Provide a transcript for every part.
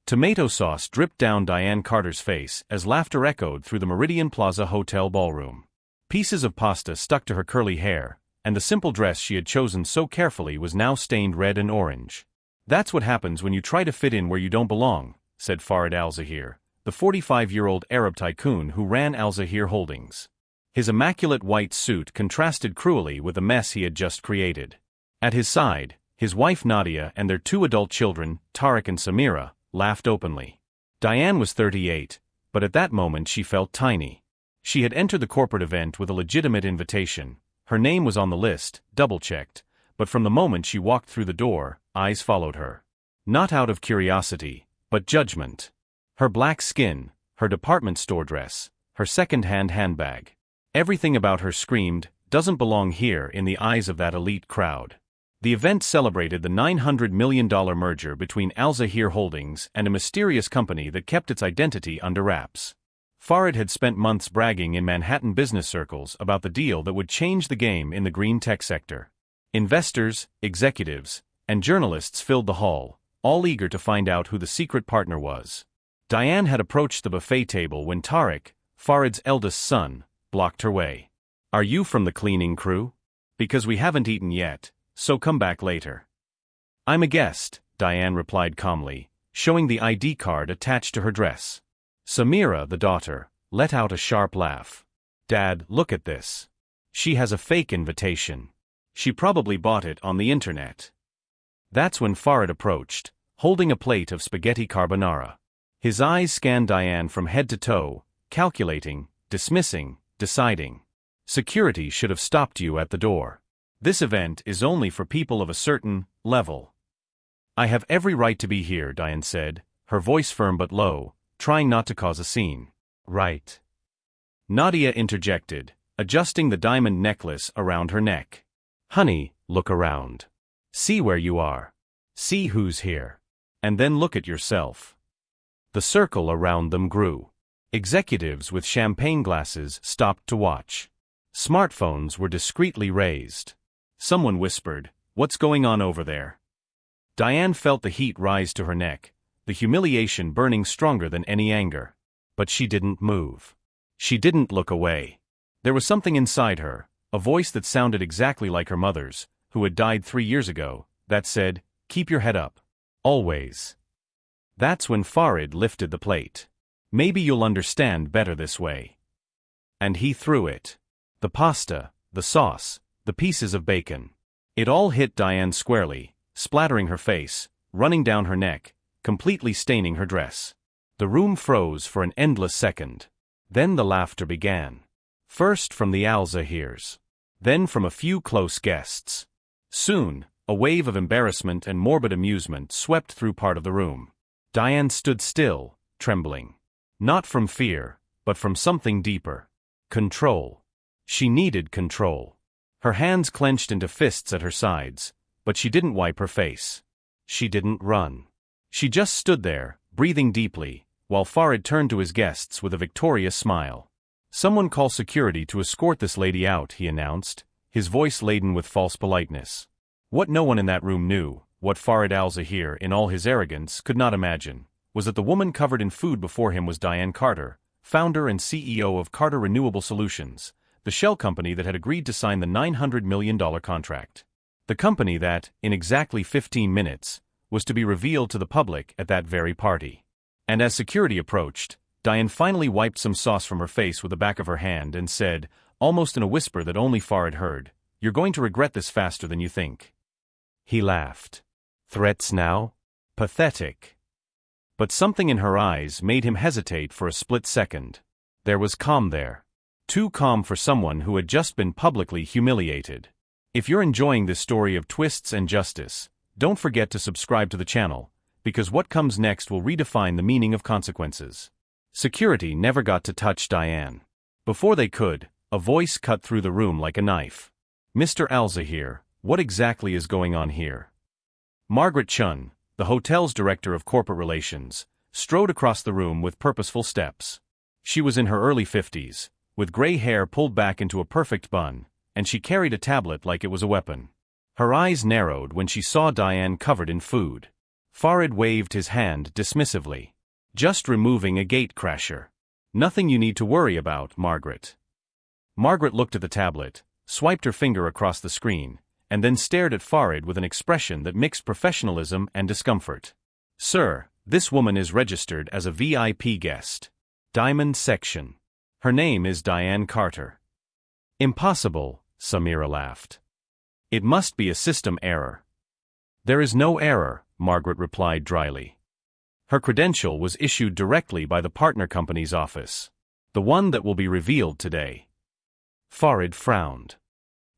Tomato sauce dripped down Diane Carter's face as laughter echoed through the Meridian Plaza Hotel ballroom. Pieces of pasta stuck to her curly hair, and the simple dress she had chosen so carefully was now stained red and orange. "That's what happens when you try to fit in where you don't belong," said Farid Al-Zahir, the 45-year-old Arab tycoon who ran Al-Zahir Holdings. His immaculate white suit contrasted cruelly with the mess he had just created. At his side, his wife Nadia and their 2 adult children, Tariq and Samira, laughed openly. Diane was 38, but at that moment she felt tiny. She had entered the corporate event with a legitimate invitation. Her name was on the list, double-checked, but from the moment she walked through the door, eyes followed her. Not out of curiosity, but judgment. Her black skin, her department store dress, her second-hand handbag. Everything about her screamed, "Doesn't belong here," in the eyes of that elite crowd. The event celebrated the $900 million merger between Al-Zahir Holdings and a mysterious company that kept its identity under wraps. Farid had spent months bragging in Manhattan business circles about the deal that would change the game in the green tech sector. Investors, executives, and journalists filled the hall, all eager to find out who the secret partner was. Diane had approached the buffet table when Tariq, Farid's eldest son, blocked her way. "Are you from the cleaning crew? Because we haven't eaten yet, so come back later." "I'm a guest," Diane replied calmly, showing the ID card attached to her dress. Samira, the daughter, let out a sharp laugh. "Dad, look at this. She has a fake invitation. She probably bought it on the internet." That's when Farid approached, holding a plate of spaghetti carbonara. His eyes scanned Diane from head to toe, calculating, dismissing, deciding. Security should have stopped you at the door. This event is only for people of a certain level. "I have every right to be here," Diane said, her voice firm but low, trying not to cause a scene. "Right," Nadia interjected, adjusting the diamond necklace around her neck. "Honey, look around. See where you are. See who's here. And then look at yourself." The circle around them grew. Executives with champagne glasses stopped to watch. Smartphones were discreetly raised. Someone whispered, "What's going on over there?" Diane felt the heat rise to her neck, the humiliation burning stronger than any anger. But she didn't move. She didn't look away. There was something inside her, a voice that sounded exactly like her mother's, who had died 3 years ago, that said, "Keep your head up. Always." That's when Farid lifted the plate. "Maybe you'll understand better this way." And he threw it. The pasta, the sauce, the pieces of bacon. It all hit Diane squarely, splattering her face, running down her neck, completely staining her dress. The room froze for an endless second. Then the laughter began. First from the Al-Zahirs. Then from a few close guests. Soon, a wave of embarrassment and morbid amusement swept through part of the room. Diane stood still, trembling. Not from fear, but from something deeper. Control. She needed control. Her hands clenched into fists at her sides, but she didn't wipe her face. She didn't run. She just stood there, breathing deeply, while Farid turned to his guests with a victorious smile. "Someone call security to escort this lady out," he announced, his voice laden with false politeness. What no one in that room knew, what Farid Al-Zahir, in all his arrogance, could not imagine, was that the woman covered in food before him was Diane Carter, founder and CEO of Carter Renewable Solutions, the shell company that had agreed to sign the $900 million contract. The company that, in exactly 15 minutes, was to be revealed to the public at that very party. And as security approached, Diane finally wiped some sauce from her face with the back of her hand and said, almost in a whisper that only Farid heard, "You're going to regret this faster than you think." He laughed. Threats now? Pathetic. But something in her eyes made him hesitate for a split second. There was calm there. Too calm for someone who had just been publicly humiliated. If you're enjoying this story of twists and justice, don't forget to subscribe to the channel, because what comes next will redefine the meaning of consequences. Security never got to touch Diane. Before they could, a voice cut through the room like a knife. "Mr. Al-Zahir, what exactly is going on here?" Margaret Chun, the hotel's director of corporate relations, strode across the room with purposeful steps. She was in her early 50s, with gray hair pulled back into a perfect bun, and she carried a tablet like it was a weapon. Her eyes narrowed when she saw Diane covered in food. Farid waved his hand dismissively. Just removing a gate crasher. Nothing you need to worry about, Margaret. Margaret looked at the tablet, swiped her finger across the screen, and then stared at Farid with an expression that mixed professionalism and discomfort. Sir, this woman is registered as a VIP guest. Diamond section. Her name is Diane Carter. Impossible, Samira laughed. It must be a system error. There is no error, Margaret replied dryly. Her credential was issued directly by the partner company's office. The one that will be revealed today. Farid frowned.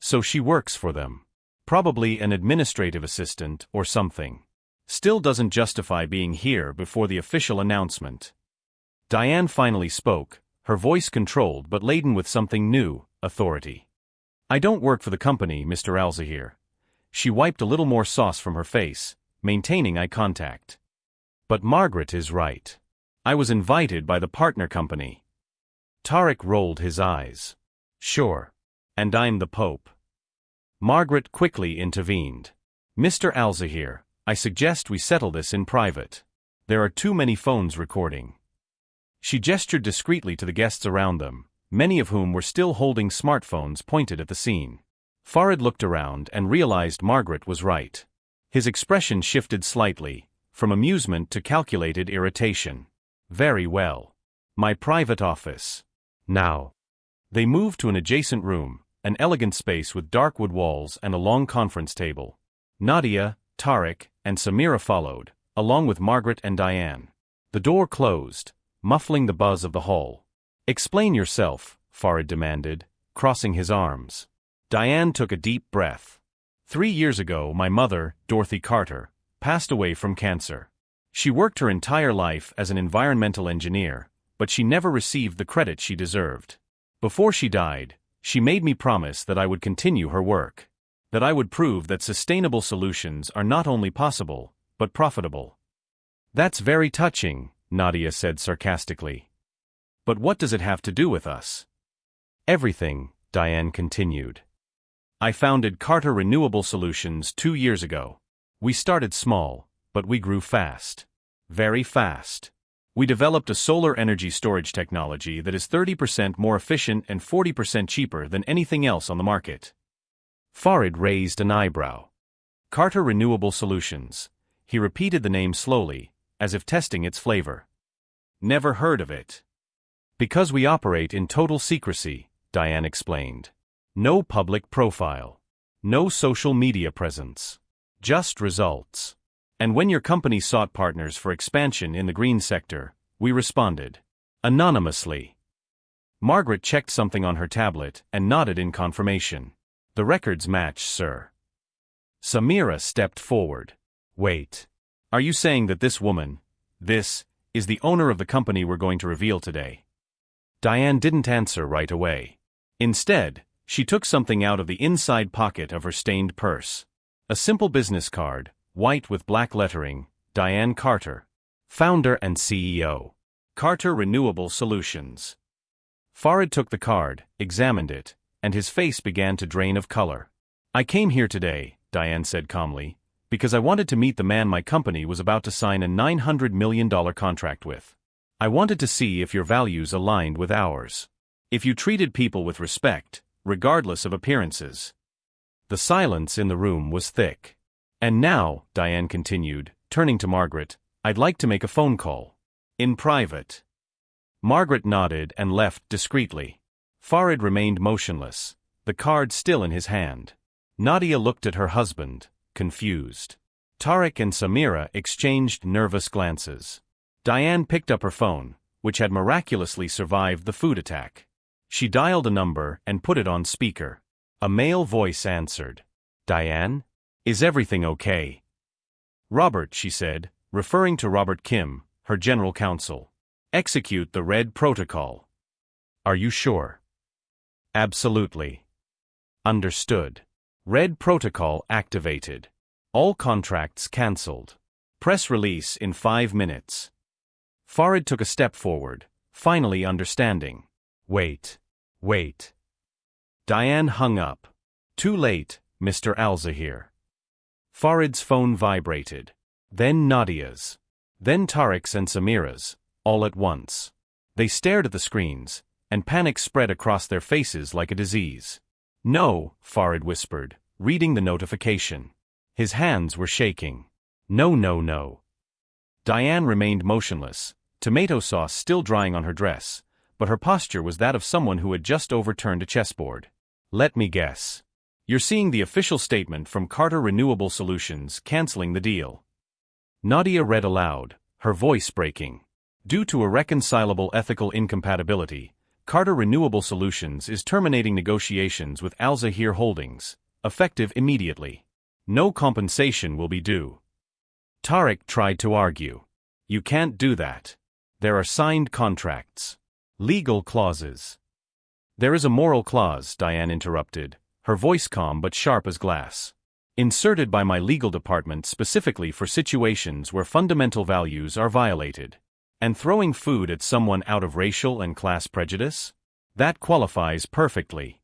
So she works for them. Probably an administrative assistant or something. Still doesn't justify being here before the official announcement. Diane finally spoke, her voice controlled but laden with something new, authority. I don't work for the company, Mr. Alzahir. She wiped a little more sauce from her face, maintaining eye contact. But Margaret is right. I was invited by the partner company. Tariq rolled his eyes. Sure. And I'm the Pope. Margaret quickly intervened. Mr. Alzahir, I suggest we settle this in private. There are too many phones recording. She gestured discreetly to the guests around them, many of whom were still holding smartphones pointed at the scene. Farid looked around and realized Margaret was right. His expression shifted slightly, from amusement to calculated irritation. Very well. My private office. Now. They moved to an adjacent room, an elegant space with dark wood walls and a long conference table. Nadia, Tariq, and Samira followed, along with Margaret and Diane. The door closed, muffling the buzz of the hall. Explain yourself, Farid demanded, crossing his arms. Diane took a deep breath. 3 years ago, my mother, Dorothy Carter, passed away from cancer. She worked her entire life as an environmental engineer, but she never received the credit she deserved. Before she died, she made me promise that I would continue her work. That I would prove that sustainable solutions are not only possible, but profitable. That's very touching, Nadia said sarcastically. But what does it have to do with us? Everything, Diane continued. I founded Carter Renewable Solutions 2 years ago. We started small, but we grew fast. Very fast. We developed a solar energy storage technology that is 30% more efficient and 40% cheaper than anything else on the market. Farid raised an eyebrow. Carter Renewable Solutions. He repeated the name slowly, as if testing its flavor. Never heard of it. Because we operate in total secrecy, Diane explained. No public profile. No social media presence. Just results. And when your company sought partners for expansion in the green sector, we responded. Anonymously. Margaret checked something on her tablet and nodded in confirmation. The records match, sir. Samira stepped forward. Wait. Are you saying that this woman, this, is the owner of the company we're going to reveal today? Diane didn't answer right away. Instead, she took something out of the inside pocket of her stained purse. A simple business card, white with black lettering, Diane Carter, founder and CEO. Carter Renewable Solutions. Farid took the card, examined it, and his face began to drain of color. I came here today, Diane said calmly, because I wanted to meet the man my company was about to sign a $900 million contract with. I wanted to see if your values aligned with ours. If you treated people with respect, regardless of appearances. The silence in the room was thick. And now, Diane continued, turning to Margaret, I'd like to make a phone call. In private. Margaret nodded and left discreetly. Farid remained motionless, the card still in his hand. Nadia looked at her husband, confused. Tariq and Samira exchanged nervous glances. Diane picked up her phone, which had miraculously survived the food attack. She dialed a number and put it on speaker. A male voice answered. Diane? Is everything okay? Robert, she said, referring to Robert Kim, her general counsel. Execute the red protocol. Are you sure? Absolutely. Understood. Red protocol activated. All contracts cancelled. Press release in 5 minutes. Farid took a step forward, finally understanding. Wait. Diane hung up. Too late, Mr. Alzahir. Farid's phone vibrated. Then Nadia's. Then Tariq's and Samira's, all at once. They stared at the screens, and panic spread across their faces like a disease. "No," Farid whispered, reading the notification. His hands were shaking. "No, no, no." Diane remained motionless, tomato sauce still drying on her dress, but her posture was that of someone who had just overturned a chessboard. "Let me guess. You're seeing the official statement from Carter Renewable Solutions canceling the deal." Nadia read aloud, her voice breaking. "Due to irreconcilable ethical incompatibility, Carter Renewable Solutions is terminating negotiations with Al Zahir Holdings, effective immediately. No compensation will be due." Tariq tried to argue. "You can't do that. There are signed contracts. Legal clauses." "There is a moral clause," Diane interrupted, her voice calm but sharp as glass. "Inserted by my legal department specifically for situations where fundamental values are violated. And throwing food at someone out of racial and class prejudice? That qualifies perfectly."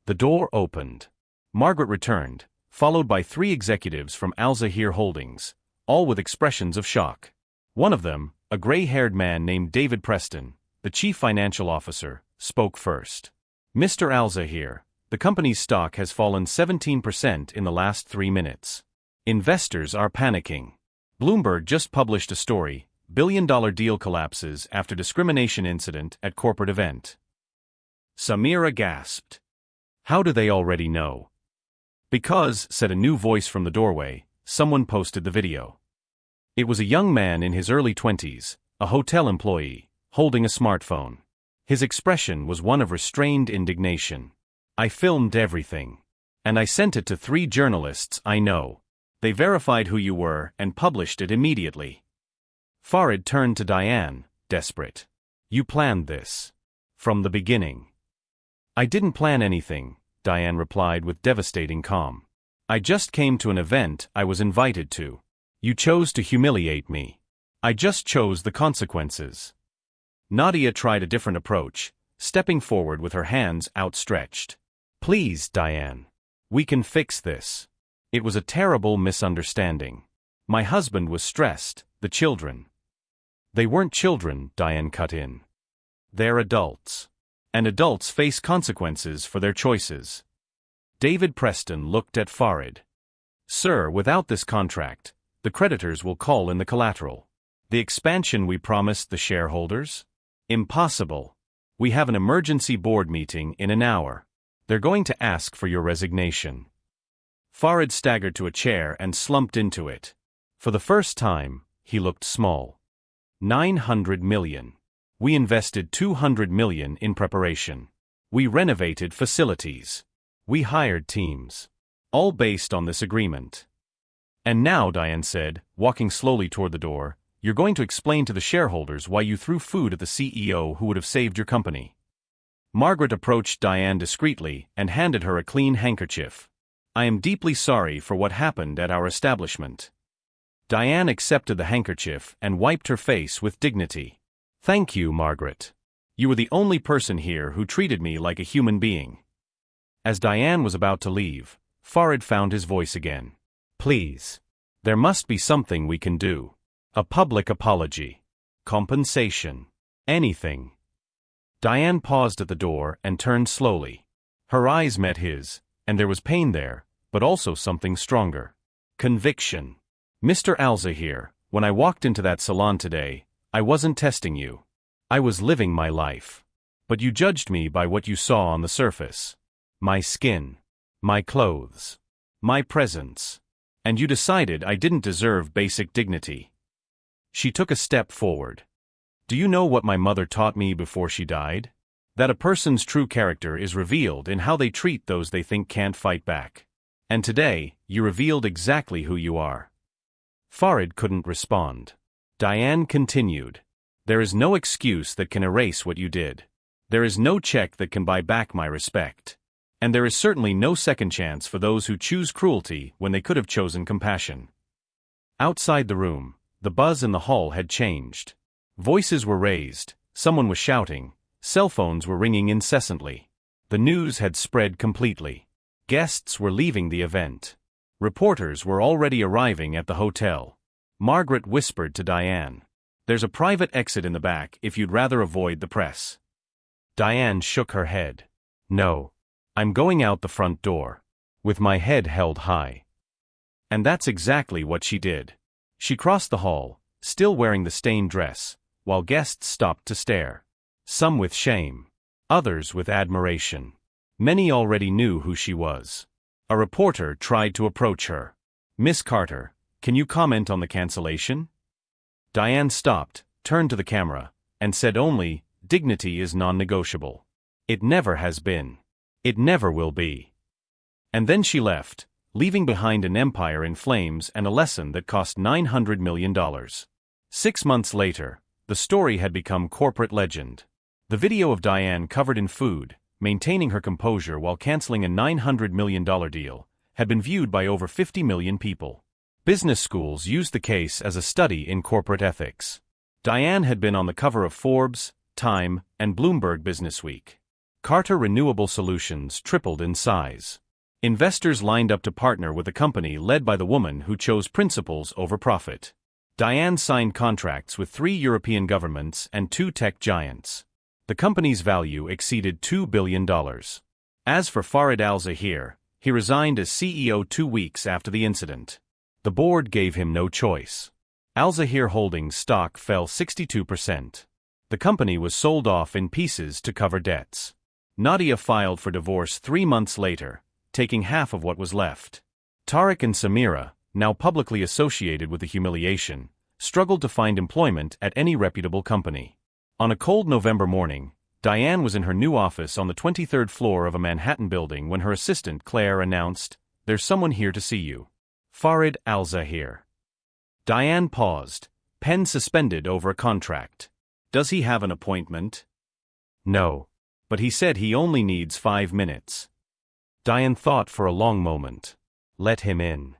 The door opened. Margaret returned, followed by 3 executives from Al Zahir Holdings, all with expressions of shock. One of them, a gray-haired man named David Preston, the chief financial officer, spoke first. "Mr. Al Zahir, the company's stock has fallen 17% in the last 3 minutes. Investors are panicking. Bloomberg just published a story, billion-dollar deal collapses after discrimination incident at corporate event." Samira gasped. "How do they already know?" "Because," said a new voice from the doorway, someone posted the video. It was a young man in his early 20s, a hotel employee, holding a smartphone. His expression was one of restrained indignation. "I filmed everything. And I sent it to 3 journalists I know. They verified who you were and published it immediately." Farid turned to Diane, desperate. "You planned this. From the beginning." "I didn't plan anything," Diane replied with devastating calm. "I just came to an event I was invited to. You chose to humiliate me. I just chose the consequences." Nadia tried a different approach, stepping forward with her hands outstretched. "Please, Diane. We can fix this. It was a terrible misunderstanding. My husband was stressed, the children." "They weren't children," Diane cut in. "They're adults. And adults face consequences for their choices." David Preston looked at Farid. "Sir, without this contract, the creditors will call in the collateral. The expansion we promised the shareholders? Impossible. We have an emergency board meeting in an hour. They're going to ask for your resignation." Farid staggered to a chair and slumped into it. For the first time, he looked small. 900 million. We invested 200 million in preparation. We renovated facilities. We hired teams. All based on this agreement. "And now," Diane said, walking slowly toward the door, "you're going to explain to the shareholders why you threw food at the CEO who would have saved your company." Margaret approached Diane discreetly and handed her a clean handkerchief. "I am deeply sorry for what happened at our establishment." Diane accepted the handkerchief and wiped her face with dignity. "Thank you, Margaret. You were the only person here who treated me like a human being." As Diane was about to leave, Farid found his voice again. "Please. There must be something we can do. A public apology. Compensation. Anything." Diane paused at the door and turned slowly. Her eyes met his, and there was pain there, but also something stronger. Conviction. "Mr. Al Zahir, when I walked into that salon today, I wasn't testing you. I was living my life. But you judged me by what you saw on the surface. My skin. My clothes. My presence. And you decided I didn't deserve basic dignity." She took a step forward. "Do you know what my mother taught me before she died? That a person's true character is revealed in how they treat those they think can't fight back. And today, you revealed exactly who you are." Farid couldn't respond. Diane continued. "There is no excuse that can erase what you did. There is no check that can buy back my respect. And there is certainly no second chance for those who choose cruelty when they could have chosen compassion." Outside the room, the buzz in the hall had changed. Voices were raised, someone was shouting, cell phones were ringing incessantly. The news had spread completely. Guests were leaving the event. Reporters were already arriving at the hotel. Margaret whispered to Diane. "There's a private exit in the back if you'd rather avoid the press." Diane shook her head. "No. I'm going out the front door. With my head held high." And that's exactly what she did. She crossed the hall, still wearing the stained dress, while guests stopped to stare. Some with shame. Others with admiration. Many already knew who she was. A reporter tried to approach her. "Miss Carter, can you comment on the cancellation?" Diane stopped, turned to the camera, and said only, "Dignity is non-negotiable. It never has been. It never will be." And then she left, leaving behind an empire in flames and a lesson that cost $900 million. 6 months later, the story had become corporate legend. The video of Diane covered in food, maintaining her composure while canceling a $900 million deal, had been viewed by over 50 million people. Business schools used the case as a study in corporate ethics. Diane had been on the cover of Forbes, Time, and Bloomberg Businessweek. Carter Renewable Solutions tripled in size. Investors lined up to partner with a company led by the woman who chose principles over profit. Diane signed contracts with 3 European governments and 2 tech giants. The company's value exceeded $2 billion. As for Farid Al-Zahir, he resigned as CEO 2 weeks after the incident. The board gave him no choice. Al-Zahir Holdings stock fell 62%. The company was sold off in pieces to cover debts. Nadia filed for divorce 3 months later, taking half of what was left. Tariq and Samira, now publicly associated with the humiliation, struggled to find employment at any reputable company. On a cold November morning, Diane was in her new office on the 23rd floor of a Manhattan building when her assistant Claire announced, "There's someone here to see you. Farid Al-Zahir." Diane paused, pen suspended over a contract. "Does he have an appointment?" "No. But he said he only needs 5 minutes." Diane thought for a long moment. Let him in.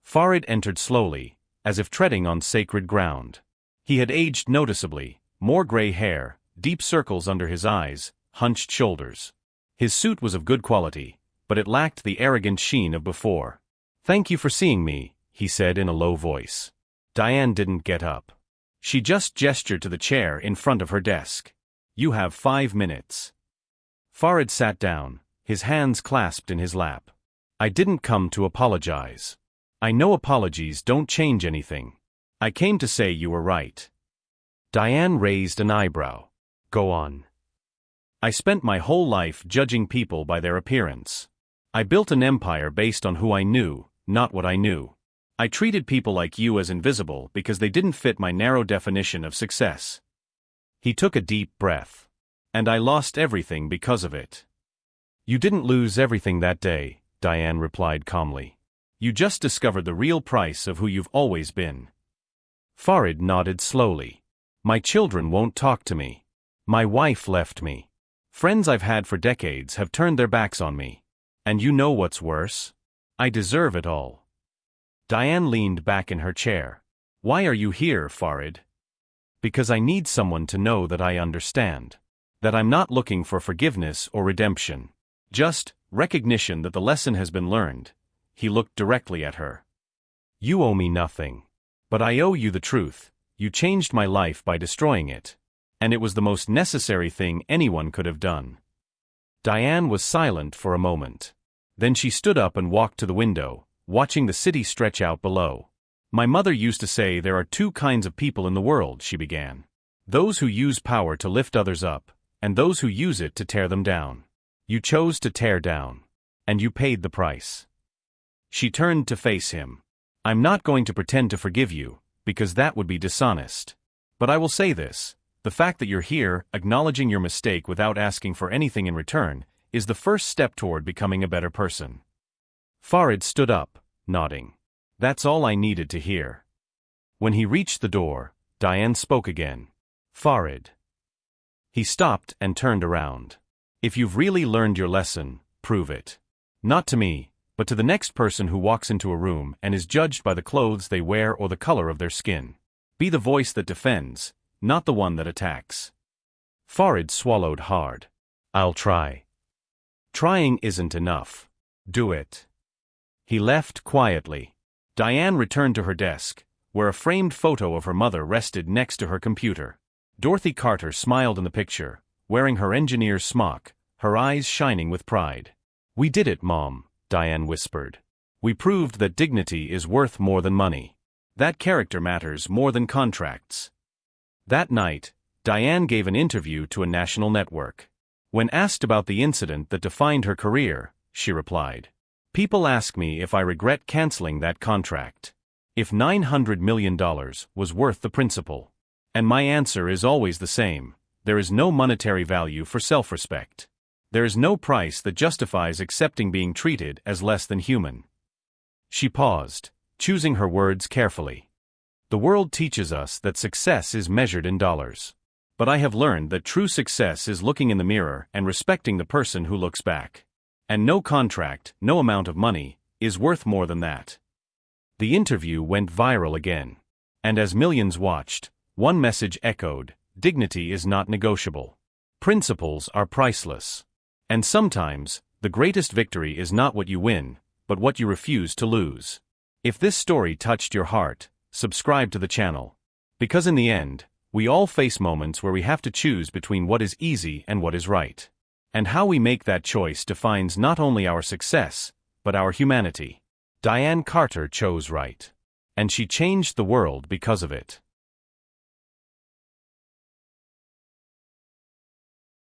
Farid entered slowly, as if treading on sacred ground. He had aged noticeably, more gray hair, deep circles under his eyes, hunched shoulders. His suit was of good quality, but it lacked the arrogant sheen of before. "Thank you for seeing me," he said in a low voice. Diane didn't get up. She just gestured to the chair in front of her desk. "You have 5 minutes." Farid sat down, his hands clasped in his lap. "I didn't come to apologize. I know apologies don't change anything. I came to say you were right." Diane raised an eyebrow. "Go on." "I spent my whole life judging people by their appearance. I built an empire based on who I knew, not what I knew. I treated people like you as invisible because they didn't fit my narrow definition of success." He took a deep breath. "And I lost everything because of it." "You didn't lose everything that day," Diane replied calmly. "You just discovered the real price of who you've always been." Farid nodded slowly. "My children won't talk to me. My wife left me. Friends I've had for decades have turned their backs on me. And you know what's worse? I deserve it all." Diane leaned back in her chair. "Why are you here, Farid?" "Because I need someone to know that I understand. That I'm not looking for forgiveness or redemption. Just recognition that the lesson has been learned." He looked directly at her. "You owe me nothing. But I owe you the truth. You changed my life by destroying it. And it was the most necessary thing anyone could have done." Diane was silent for a moment. Then she stood up and walked to the window, watching the city stretch out below. "My mother used to say there are 2 kinds of people in the world," she began. "Those who use power to lift others up, and those who use it to tear them down. You chose to tear down. And you paid the price." She turned to face him. "I'm not going to pretend to forgive you, because that would be dishonest. But I will say this, the fact that you're here, acknowledging your mistake without asking for anything in return, is the first step toward becoming a better person." Farid stood up, nodding. "That's all I needed to hear." When he reached the door, Diane spoke again. "Farid." He stopped and turned around. "If you've really learned your lesson, prove it. Not to me, but to the next person who walks into a room and is judged by the clothes they wear or the color of their skin. Be the voice that defends, not the one that attacks." Farid swallowed hard. "I'll try." "Trying isn't enough. Do it." He left quietly. Diane returned to her desk, where a framed photo of her mother rested next to her computer. Dorothy Carter smiled in the picture, wearing her engineer's smock, her eyes shining with pride. "We did it, Mom," Diane whispered. "We proved that dignity is worth more than money. That character matters more than contracts." That night, Diane gave an interview to a national network. When asked about the incident that defined her career, she replied, "People ask me if I regret canceling that contract. If $900 million was worth the principal. And my answer is always the same: there is no monetary value for self-respect. There is no price that justifies accepting being treated as less than human." She paused, choosing her words carefully. "The world teaches us that success is measured in dollars. But I have learned that true success is looking in the mirror and respecting the person who looks back. And no contract, no amount of money, is worth more than that." The interview went viral again. And as millions watched, one message echoed: dignity is not negotiable. Principles are priceless. And sometimes, the greatest victory is not what you win, but what you refuse to lose. If this story touched your heart, subscribe to the channel. Because in the end, we all face moments where we have to choose between what is easy and what is right. And how we make that choice defines not only our success, but our humanity. Diane Carter chose right. And she changed the world because of it.